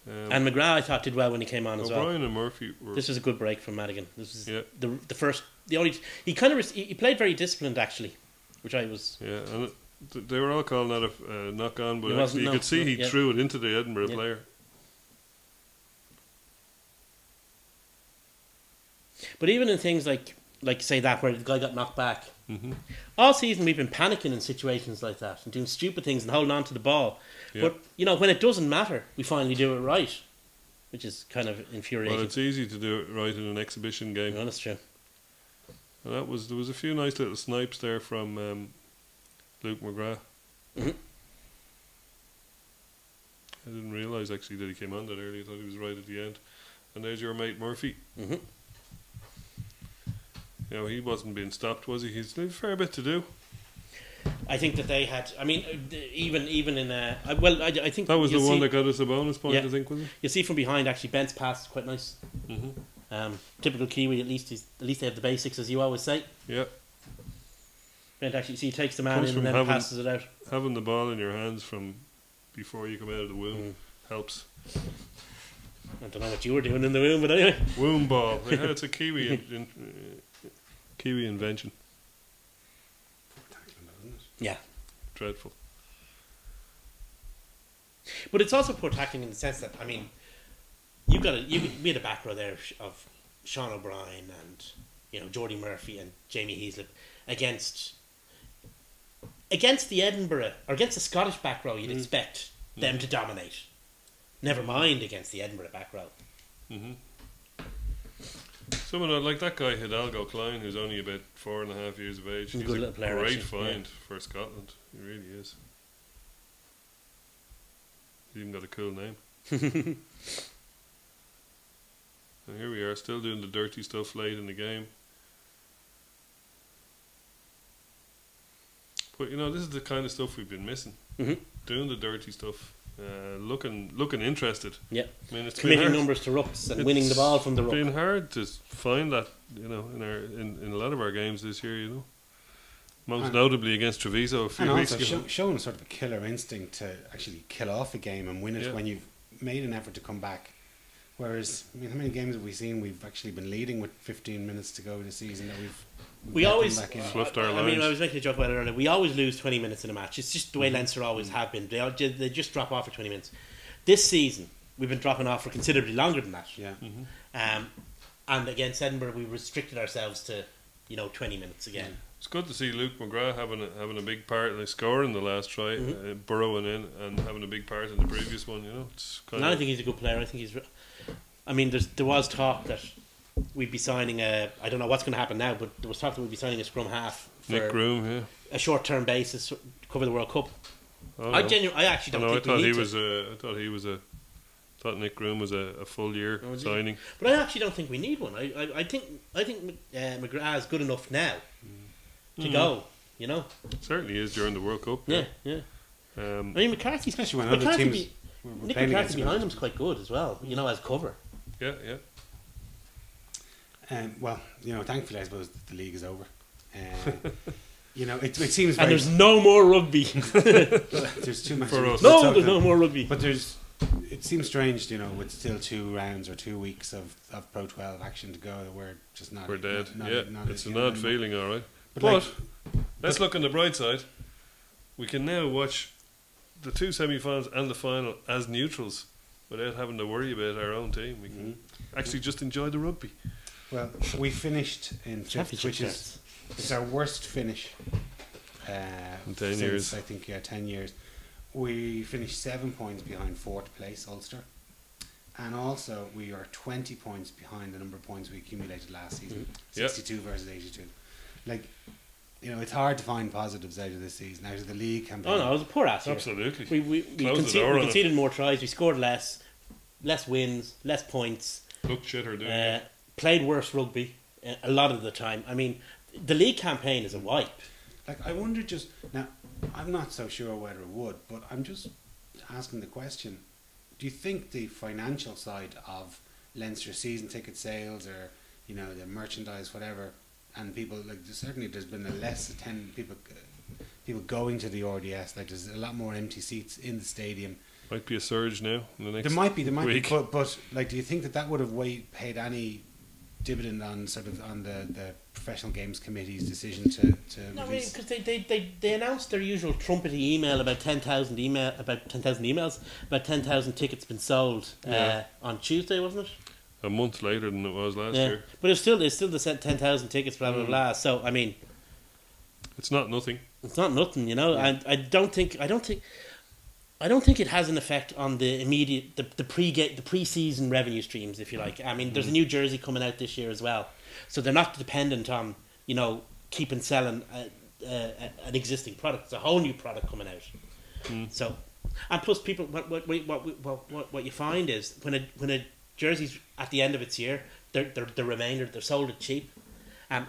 And McGrath, I thought, did well when he came on as well. O'Brien and Murphy were. This was a good break from Madigan. This was Yeah. the first, the only. He kind of he played very disciplined actually, which I was. Yeah, and they were all calling that a knock on, but It wasn't, actually you no, could see no, he yeah. threw it into the Edinburgh Yeah. player. But even in things like say that where the guy got knocked back, Mm-hmm. all season we've been panicking in situations like that and doing stupid things and holding on to the ball. Yeah. But you know when it doesn't matter, we finally do it right, which is kind of infuriating. Well, it's easy to do it right in an exhibition game. No, that's true. And there was a few nice little snipes there from Luke McGrath. Mhm. I didn't realise actually that he came on that early. I thought he was right at the end. And there's your mate Murphy. Mhm. You know, he wasn't being stopped, was he? He's a fair bit to do. I think that they had. I mean, even in I think That was the you'll one see- that got us a bonus point, Yeah. I think, was it? You see from behind, actually, Bent's pass is quite nice. Mm-hmm. Typical Kiwi, at least they have the basics, as you always say. Yeah. Bent actually, see, he takes the man Comes in from and then having- passes it out. Having the ball in your hands from before you come out of the womb helps. I don't know what you were doing in the room, but anyway. Womb ball. Yeah, it's a Kiwi Kiwi invention. tackling, isn't it? Yeah. Dreadful. But it's also poor tackling in the sense that, I mean, we had a back row there of Sean O'Brien and, you know, Jordy Murphy and Jamie Heaslip against the Edinburgh, or against the Scottish back row, you'd expect them to dominate. Never mind against the Edinburgh back row. Mm-hmm. Someone like that guy Hidalgo Klein, who's only about 4.5 years of age. He's a He's good a little player, great actually, find for Scotland. He really is. He's even got a cool name. And here we are, still doing the dirty stuff late in the game. But you know, this is the kind of stuff we've been missing. Mhm. Doing the dirty stuff, looking interested. Yeah. I mean, it's been Committing hard. numbers to rucks and winning the ball from the It's ruck. been hard to find that, you know, in a lot of our games this year, you know. Most And- notably against Treviso a few And weeks also ago. showing sort of a killer instinct to actually kill off a game and win it Yeah. when you've made an effort to come back. Whereas, I mean, how many games have we seen we've actually been leading with 15 minutes to go this season that we've We let them always, back in? Fluffed our I mean, lines. I was making a joke about it earlier. We always lose 20 minutes in a match. It's just the way Leinster always have been. They just drop off for 20 minutes. This season, we've been dropping off for considerably longer than that. Yeah. And against Edinburgh, we restricted ourselves to 20 minutes again. It's good to see Luke McGrath having a big part in scoring the last try, burrowing in and having a big part in the previous one. It's and I think he's a good player. I think he's. I mean, there was talk that we'd be signing I don't know what's going to happen now, but there was talk that we'd be signing a scrum half for Nick Groom, a short-term basis to cover the World Cup. Oh, I actually don't think I we need I thought Nick Groom was a full year signing. But I actually don't think we need one. I think McGrath is good enough now to go. Certainly is during the World Cup. Yeah. I mean, McCarthy, especially when other teams. Nick McCarthy behind him's quite good as well. As cover. Yeah. Well, thankfully, I suppose the league is over. It seems. And there's no more rugby. There's too much. For us. No, there's no more rugby. But it seems strange, with still 2 rounds or 2 weeks of Pro 12 action to go. That we're just not. We're dead. Not it's an odd feeling, all right. But let's look on the bright side. We can now watch the 2 semi-finals and the final as neutrals without having to worry about our own team. We can actually just enjoy the rugby. Well, we finished in 5th, which is it's our worst finish in 10 since, years. I think 10 years. We finished 7 points behind 4th place Ulster, and also we are 20 points behind the number of points we accumulated last season. 62 versus 82. It's hard to find positives out of this season, out of the league campaign. Oh no, it was a poor ass year. Absolutely. We conceded more tries. We scored less wins, less points. Looked shitter, didn't Played worse rugby a lot of the time. I mean, the league campaign is a wipe. I wonder now. I'm not so sure whether it would, but I'm just asking the question: do you think the financial side of Leinster season ticket sales, or the merchandise, whatever, and people certainly there's been a less people going to the RDS. There's a lot more empty seats in the stadium. Might be a surge now in the next. There might be, week. but do you think that would have paid any dividend on the professional games committee's decision to No, release? because they announced their usual trumpety email about 10,000 emails, about 10,000 tickets been sold on Tuesday, wasn't it? A month later than it was last year. But it's still the 10,000 tickets, blah blah blah. So I mean, it's not nothing. It's not nothing, and I don't think it has an effect on the immediate the pre-season revenue streams, if you like. I mean, there's a new jersey coming out this year as well, so they're not dependent on keeping selling an existing product. It's a whole new product coming out. So, and plus people, what you find is when a jersey's at the end of its year, they're sold at cheap.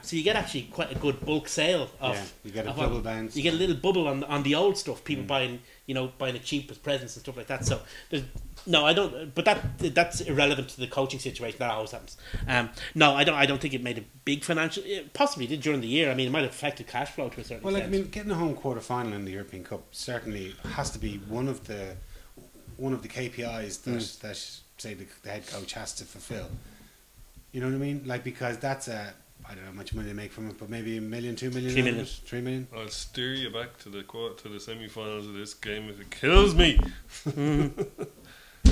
So you get actually quite a good bulk sale of. You get a double bounce. You get a little bubble on the old stuff. People buying it cheap as presents and stuff like that. So I don't. But that's irrelevant to the coaching situation. That always happens. I don't think it made a big financial. It possibly did during the year. I mean, it might have affected cash flow to a certain extent. I mean, getting a home quarter final in the European Cup certainly has to be one of the KPIs that say the head coach has to fulfill. You know what I mean? Because that's I don't know how much money they make from it, but maybe $1 million, $2 million, 3 million. 3 million. I'll steer you back to the semi-finals of this game if it kills me.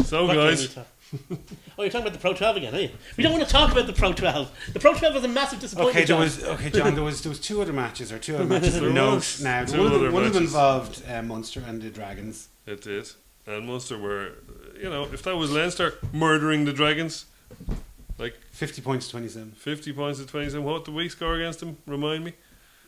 So guys, you're talking about the Pro 12 again, are you? We don't want to talk about the Pro 12. The Pro 12 was a massive disappointment. John. There was 2 other matches of note. Now one of them involved Munster and the Dragons. It did, and Munster were, if that was Leinster murdering the Dragons. 50 points to 27. 50 points to 27. What did we score against them? Remind me.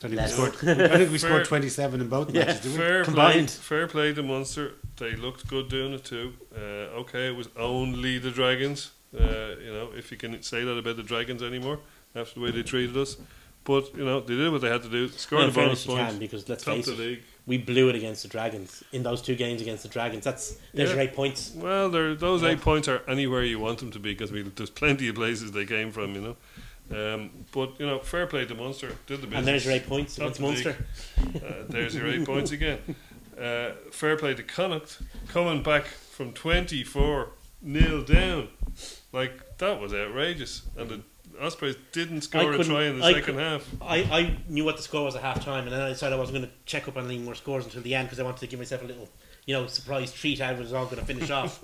I think we scored 27 in both matches, didn't we? Fair play to Munster. They looked good doing it too. It was only the Dragons. If you can say that about the Dragons anymore after the way they treated us. But, they did what they had to do. Scored a bonus point. Because let's face it, we blew it against the Dragons. In those 2 games against the Dragons, there's your 8 points. Well, those 8 points are anywhere you want them to be, because there's plenty of places they came from, But, fair play to Munster. Did the business. And there's your 8 points against Munster. There's your 8 points again. Fair play to Connacht. Coming back from 24-0 down. That was outrageous. And the Ospreys didn't score a try in the second half. I knew what the score was at half time, and then I decided I wasn't going to check up on any more scores until the end, because I wanted to give myself a little surprise treat out was all going to finish off.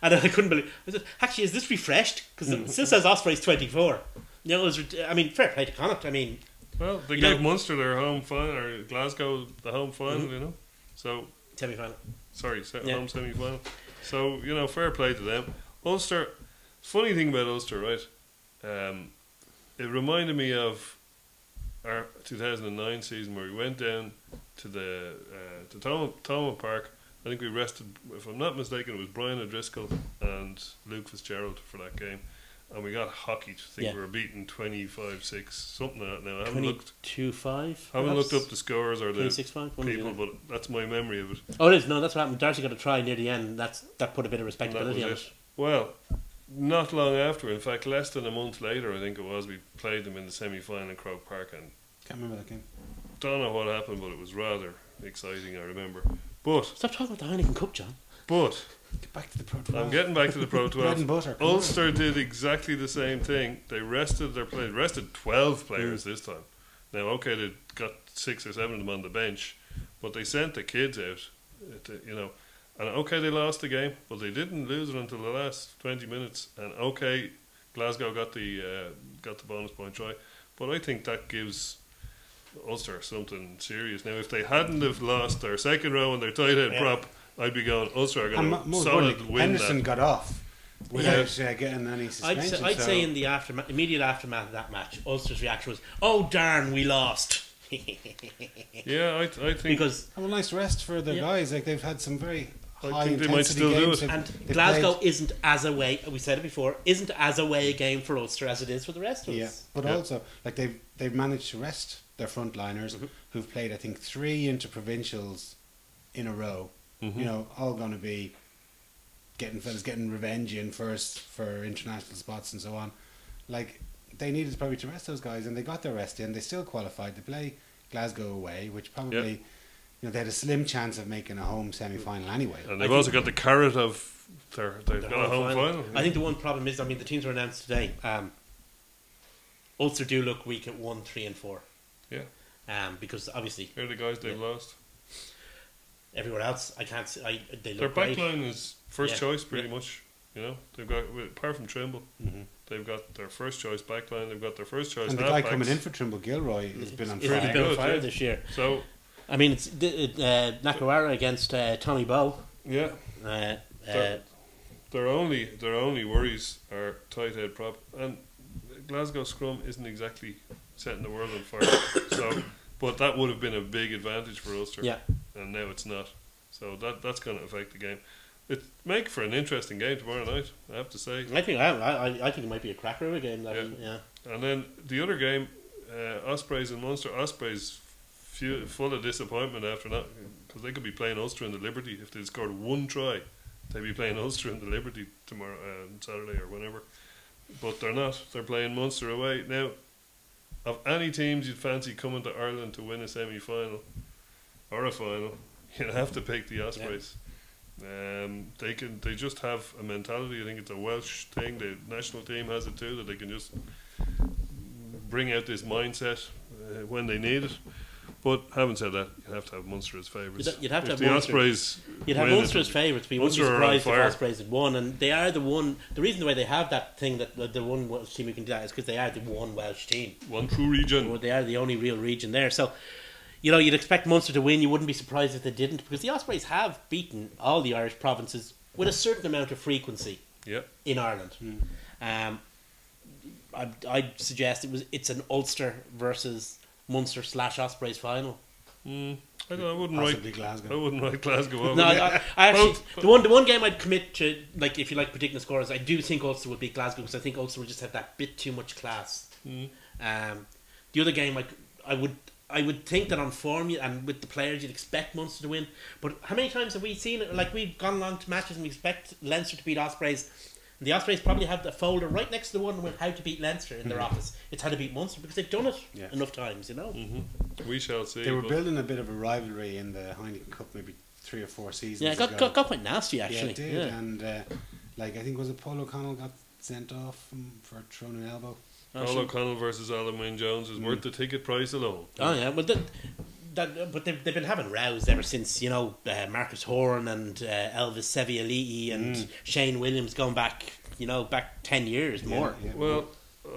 And I couldn't believe. I said, actually, is this refreshed? Because it still says Ospreys 24. It was. Fair play to Connacht. Well, they gave Munster their home final, or Glasgow the home final. So semi-final. Sorry, home semi-final. So fair play to them. Ulster. Funny thing about Ulster, right? It reminded me of our 2009 season where we went down to the to Thomond Park. I think we rested, if I'm not mistaken, it was Brian O'Driscoll and Luke Fitzgerald for that game, and we got hockeyed. I think we were beaten 25-6, something like that. Now I haven't looked 22-5. Haven't looked up the scores or the 26-5, people, but that's my memory of it. Oh, it is. No, that's what happened. Darcy got a try near the end. That put a bit of respectability on it. Well, not long after, in fact, less than a month later, I think it was, we played them in the semi-final in Croke Park, and can't remember that game. Don't know what happened, but it was rather exciting. I remember. But stop talking about the Heineken Cup, John. But get back to the Pro 12. I'm getting back to the Pro 12. Bread and butter. Ulster did exactly the same thing. They rested their players. Rested 12 players this time. Now, okay, they got 6 or 7 of them on the bench, but they sent the kids out. And okay, they lost the game, but they didn't lose it until the last 20 minutes. And okay, Glasgow got the bonus point try, but I think that gives Ulster something serious. Now, if they hadn't have lost their second row and their tight head prop, I'd be going, Ulster are going to solid win. Henderson got off without getting any suspension. I'd say in the immediate aftermath of that match, Ulster's reaction was, "Oh darn, we lost." Yeah, I think because a nice rest for the guys. Like they've had some very high think they might intensity still do games. it. And Glasgow isn't as away. We said it before. Isn't as away a game for Ulster as it is for the rest of us. Yeah, but also like they've managed to rest their frontliners who've played I think 3 interprovincials in a row. All going to be getting revenge in first for international spots and so on. Like they needed probably to rest those guys, and they got their rest in. They still qualified. They play Glasgow away, which probably they had a slim chance of making a home semi-final anyway. And they've also got the carrot of they've got a home final. I think the one problem is, the teams were announced today. Ulster do look weak at 1, 3 and 4. Yeah. Because obviously they're the guys they've lost. Everywhere else, I can't see. They their look back great. line is first choice pretty much. They've got, apart from Trimble, they've got their first choice back line. They've got their first choice. And the guy coming in for Trimble, Gilroy, has been on fire. He's been on fire this year. So it's Nakawara against Tommy Bowe. Yeah. Their only worries are tight head prop, and Glasgow scrum isn't exactly setting the world on fire. But that would have been a big advantage for Ulster. Yeah. And now it's not. So that's going to affect the game. It make for an interesting game tomorrow night, I have to say. I think it might be a cracker of a game. Yeah. And then the other game, Ospreys and Munster. Ospreys full of disappointment after that, because they could be playing Ulster in the Liberty. If they'd scored 1 try, they'd be playing Ulster in the Liberty tomorrow, Saturday or whenever. But they're not. They're playing Munster away. Now, of any teams you'd fancy coming to Ireland to win a semi-final or a final, you'd have to pick the Ospreys. They just have a mentality. I think it's a Welsh thing. The national team has it too, that they can just bring out this mindset when they need it. But having said that, you have to have Munster as favourites. You'd have to have the Ospreys. You'd have Munster as favourites, but you wouldn't be surprised if Ospreys had won. And they are the one. The reason the way they have that thing that the one Welsh team who can do that is because they are the one Welsh team. One true region. They are the only real region there. So, you'd expect Munster to win. You wouldn't be surprised if they didn't, because the Ospreys have beaten all the Irish provinces with a certain amount of frequency. In Ireland. I'd suggest it's an Ulster versus Munster / Ospreys final. I wouldn't write Glasgow. I wouldn't write Glasgow over. No, I actually the one game I'd commit to, like if you like predicting the scores, I do think Ulster would beat Glasgow, because I think Ulster would just have that bit too much class. The other game, I would think that on form and with the players you'd expect Munster to win. But how many times have we seen it? Like, we've gone along to matches and we expect Leinster to beat Ospreys. And the Ospreys probably have the folder right next to the one with how to beat Leinster in their office. It's how to beat Munster, because they've done it enough times, We shall see. They were building a bit of a rivalry in the Heineken Cup maybe 3 or 4 seasons ago. ago. Got quite nasty, actually. Yeah, it did. And I think was it Paul O'Connell got sent off for throwing an elbow. Paul O'Connell versus Alan Wynne Jones is worth the ticket price alone. Oh yeah, well but they've been having rows ever since, you know, Marcus Horn and Elvis Sevialiti and Shane Williams going back, you know, back 10 years more. Yeah. Well,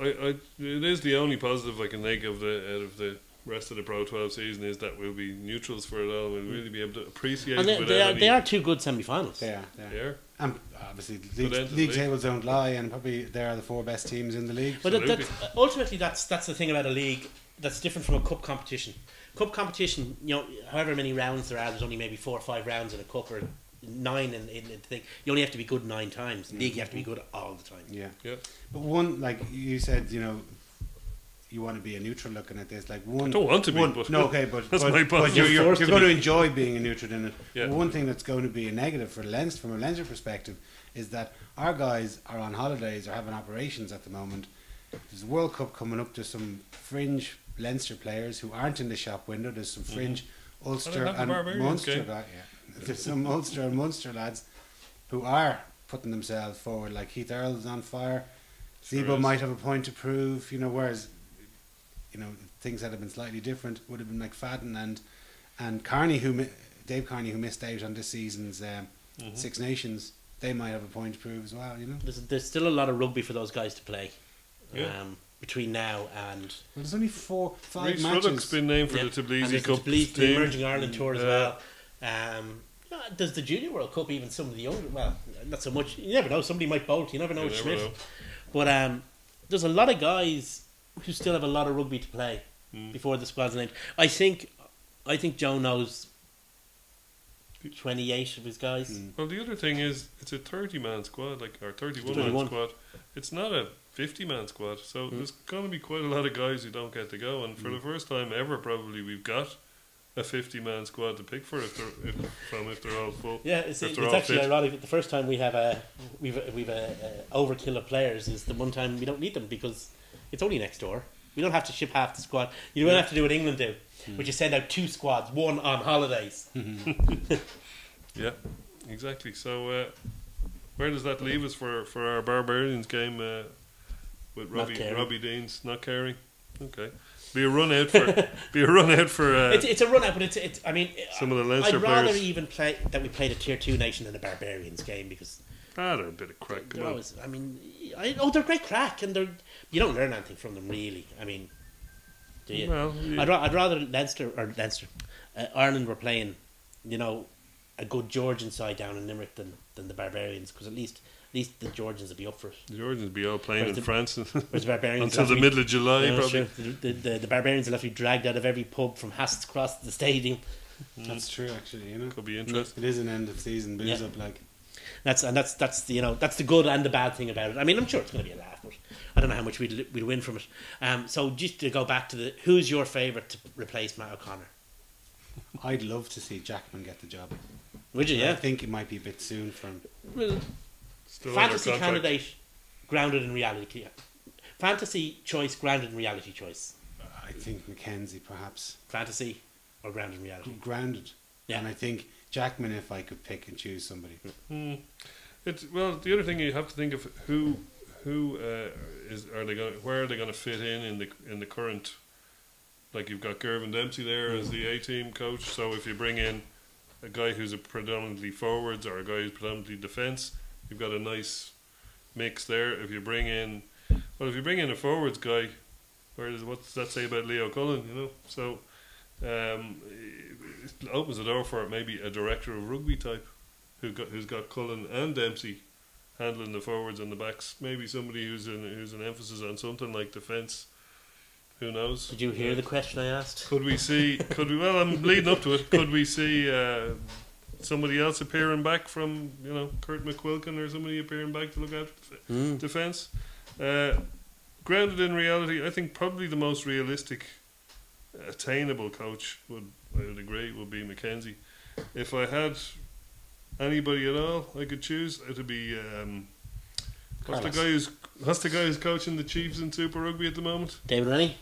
it is the only positive I can think of out of the rest of the Pro 12 season is that we'll be neutrals for it all. We'll really be able to appreciate And it. they are two good semi-finals. They are. Yeah. And obviously, Good league tables don't lie, and probably they are the 4 best teams in the league. But Absolutely. ultimately, that's the thing about a league that's different from a cup competition. Cup competition, you know, however many rounds there are, there's only maybe 4 or 5 rounds in a cup, or 9 in the thing. You only have to be good 9 times. League, you have to be good all the time. Yeah. Yeah. But one, like you said, you know, you want to be a neutral looking at this. Like one, I don't want to be, but no, okay, but that's my but point. you're Forced going to to be. enjoy being a neutral in it. Yeah. But one thing that's going to be a negative for Leinster, from a Leinster perspective, is that our guys are on holidays or having operations at the moment. There's a World Cup coming up. There's some fringe Leinster players who aren't in the shop window. There's some fringe Ulster have the and Barbarians Munster game. guys. Yeah. There's some Ulster and Munster lads who are putting themselves forward. Like Keith Earls is on fire. Sure Zebo is. might have a point to prove, you know, whereas, you know, things that have been slightly different would have been McFadden and Carney, Dave Carney, who missed out on this season's Six Nations. They might have a point to prove as well, you know. There's still a lot of rugby for those guys to play. Yeah. Between now and Well, there's only 5 Reece matches. Ruddock's been named for Yeah. the and Tbilisi there's Cup the team. Emerging Ireland Tour as Yeah. well. There's the Junior World Cup, even some of the younger, well, not so much. You never know. Somebody might bolt. You never know You with never Smith. know. But there's a lot of guys who still have a lot of rugby to play before the squad's named. I think Joe knows 28 of his guys. Well, the other thing is, it's a 30-man squad, or 31-man 31. squad. It's not a 50-man squad, so there's going to be quite a lot of guys who don't get to go. And for the first time ever, probably we've got a 50-man squad to pick for if they're all full. Yeah, it's if they're all actually fit. ironic. The first time we've a overkill of players is the one time we don't need them because it's only next door. We don't have to ship half the squad. You don't have to do what England do, which is send out 2 squads, one on holidays. Yeah, exactly. So where does that leave us for our Barbarians game with Not caring. Robbie Deans not caring? Okay, be a run out for It's a run out, but it's. I mean, some of the Leinster I'd rather players. even play that we played a tier 2 nation than a Barbarians game because They're a bit of crack. they're Come on. always. I mean, they're great crack and you don't learn anything from them really. I mean, do you? Well, yeah. I'd rather Ireland were playing, you know, a good Georgian side down in Limerick than the Barbarians because at least the Georgians would be up for it. The Georgians will be all playing Whereas in the- France Whereas the Barbarians until the middle of July, Yeah, probably. sure. The Barbarians will have to be dragged out of every pub from Hass's Cross to the stadium. That's true, actually, you know. Could be interesting. It is an end of season booze Yeah. up, like. That's the good and the bad thing about it. I mean, I'm sure it's going to be a laugh, but I don't know how much we'd win from it. So just to go back to who's your favourite to replace Matt O'Connor? I'd love to see Jackman get the job. Would you? I Yeah. think it might be a bit soon for him. Well, Still under fantasy contract. candidate grounded in reality. Fantasy choice grounded in reality choice. I think Mackenzie, perhaps. Fantasy or grounded in reality. Grounded. Yeah. And I think Jackman, if I could pick and choose somebody. Well, the other thing you have to think of where are they going to fit in the current, like you've got Gervin Dempsey there as the A-team coach, so if you bring in a guy who's a predominantly forwards or a guy who's predominantly defence, you've got a nice mix there. If you bring in a forwards guy, what's that say about Leo Cullen, you know? So it opens the door for maybe a director of rugby type who's got Cullen and Dempsey handling the forwards and the backs. Maybe somebody who's an emphasis on something like defence. Who knows? Did you hear the question I asked? Could we see? Well, I'm leading up to it. Could we see somebody else appearing back from Kurt McQuilkin or somebody appearing back to look at defence? Grounded in reality, I think probably the most realistic, attainable coach I would agree would be Mackenzie. If I had anybody at all I could choose, it'd be what's the guy who's coaching the Chiefs in Super Rugby at the moment? David Rennie?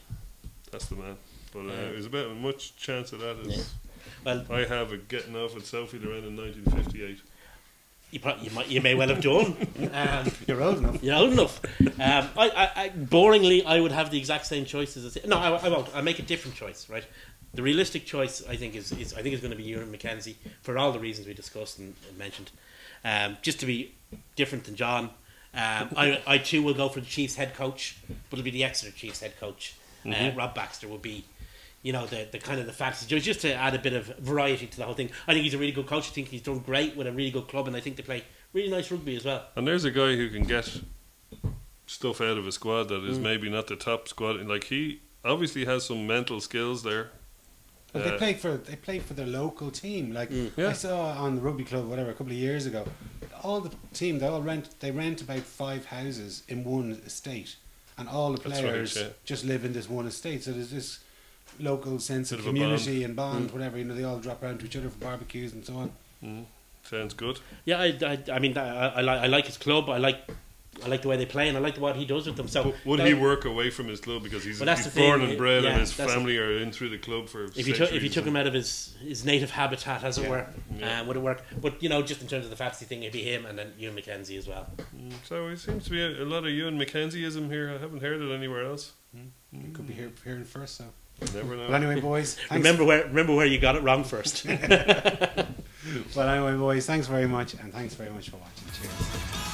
That's the man. But there's about as much chance of that as Well, I have of getting off at Southfield around in 1958. You may well have done. You're old enough. You're old enough. Boringly, I would have the exact same choices as no. I won't. I'll make a different choice. Right. The realistic choice, I think, is going to be Ewan McKenzie for all the reasons we discussed and mentioned. Just to be different than John, I too will go for the Chiefs head coach, but it'll be the Exeter Chiefs head coach. Rob Baxter will be, the kind of the fantasy judge, just to add a bit of variety to the whole thing. I think he's a really good coach. I think he's done great with a really good club, and I think they play really nice rugby as well. And there's a guy who can get stuff out of a squad that is maybe not the top squad. Like, he obviously has some mental skills there. Well, they played for their local team. Like I saw on the rugby club, whatever, a couple of years ago. All the team, they rent about 5 houses in one estate, and all the players just live in this one estate. So there's this local sense of community and bond, whatever. They all drop around to each other for barbecues and so on. Sounds good. Yeah, I mean, I like his club. I like the way they play, and I like what he does with them. So, would he work away from his club because he's born and bred, and his family are in through the club for? If you took him out of his native habitat, as it were, would it work? But just in terms of the fantasy thing, it'd be him and then Ewan McKenzie as well. So it seems to be a lot of Ewan McKenzieism here. I haven't heard it anywhere else. You could be hearing first, so never know. Well, anyway, boys, remember where you got it wrong first. Well, anyway, boys, thanks very much, and thanks very much for watching. Cheers.